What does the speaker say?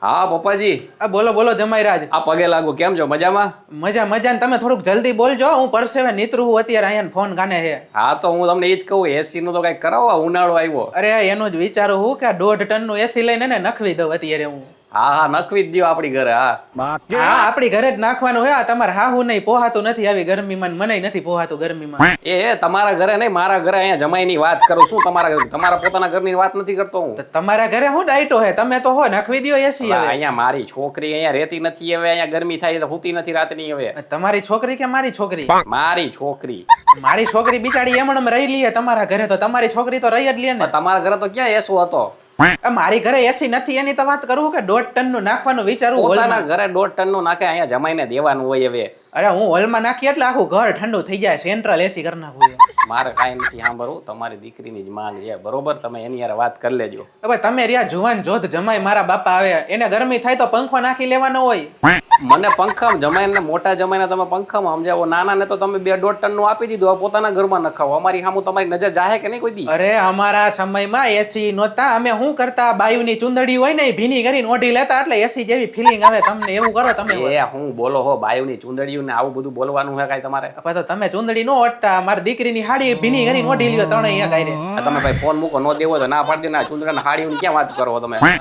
હા પપ્પાજી, આ બોલો બોલો જમાઈરાજ. આ પગે લાગુ. કેમ છો? મજામાં? મજા મજા ને તમે થોડુંક જલ્દી બોલજો, હું પરસેવે નીતરું હું અત્યારે અહીંયા ફોન ગાને છે. હા તો હું તમને એ જ કહું, એસી નું તો કઈ કરાવો, આ ઉનાળો આવ્યો. અરે એનું જ વિચારું હું કે આ 1.5 ટનનું એસી લઈને એને નખવી દઉં અત્યારે હું. હા હા, નખવી જ દ્યો આપણી ઘરે. હા હા આપણી ઘરે જ નાખવાનું હે. આ તમારે હાહુ નહીં પોહાતું નથી આવી ગરમીમાં, ને મનેય નથી પોહાતું ગરમીમાં. એ તમારા ઘરે નહીં, મારા ઘરે. અહીંયા જમાઈની વાત કરું છું. તમારા પોતાના ઘરની વાત નથી કરતો હું. તો તમારા ઘરે હું ડાયટો હે, તમે તો હો નખવી દ્યો એસી હવે હવે. અહીંયા મારી છોકરી અહીંયા રહેતી નથી. હવે અહીંયા ગરમી થાય તો હુતી નથી રાતની. હવે તમારી છોકરી કે મારી છોકરી? મારી છોકરી. મારી છોકરી બિચારી એમણે રહી લઈએ તમારા ઘરે, તો તમારી છોકરી તો રહી જ લે ને. તમારા ઘરે તો ક્યાં એસો હતો? મારી ઘરે એસી નથી એની તો વાત કરું કે 1.5 ટનનું નાખવાનું વિચારું પોતાના હોલમાં. ઘરે 1.5 ટનનું નાખે, અહીંયા જમાઈને દેવાનું હોય. હવે અરે હું હોલમાં નાખી એટલે આખું ઘર ઠંડુ થઈ જાય, સેન્ટ્રલ એસી કરી નાખું છે. મારે કાંઈ નથી સાંભળવું. તમારી દીકરીની જ માંગ છે, બરોબર? તમે એની યાર વાત કરી લેજો. હવે તમે રહ્યા જુવાન જોધ જમાઈ મારા બાપા આવે, એને ગરમી થાય તો પંખો નાખી લેવાનો હોય. મને પંખામાં જમાઈને, મોટા જમાઈને તમે પંખામાં સમજાવો, નાના ને તો તમે 1.5 ટનનું આપી દીધું. હવે પોતાના ઘરમાં નખાવો. અમારી સામું તમારી નજર જાહે કે નહીં કોઈ દી? અરે અમારા સમયમાં એસી નહોતા, અમે શું કરતા, બાયુની ચુંદડી હોય ને એ ભીની કરીને ઓઢી લેતા, એટલે એસી જેવી ફિલિંગ આવે તમને. એવું કરો તમે. એ હું બોલો હો, બાયુની ચુંદડીયું ને આવું બધું બોલવાનું હે કાંઈ તમારે? હવે તો તમે ચુંદડી નો ઓઢતા, મારી દીકરીની હાડી ભીની કરીને ઓઢી લ્યો ત્રણેય એક હારે. તમે ભાઈ ફોન મૂકો, ન દેવો તો ના પાડજો. ના ચુંદડા હાડી ક્યાં વાત કરો તમે?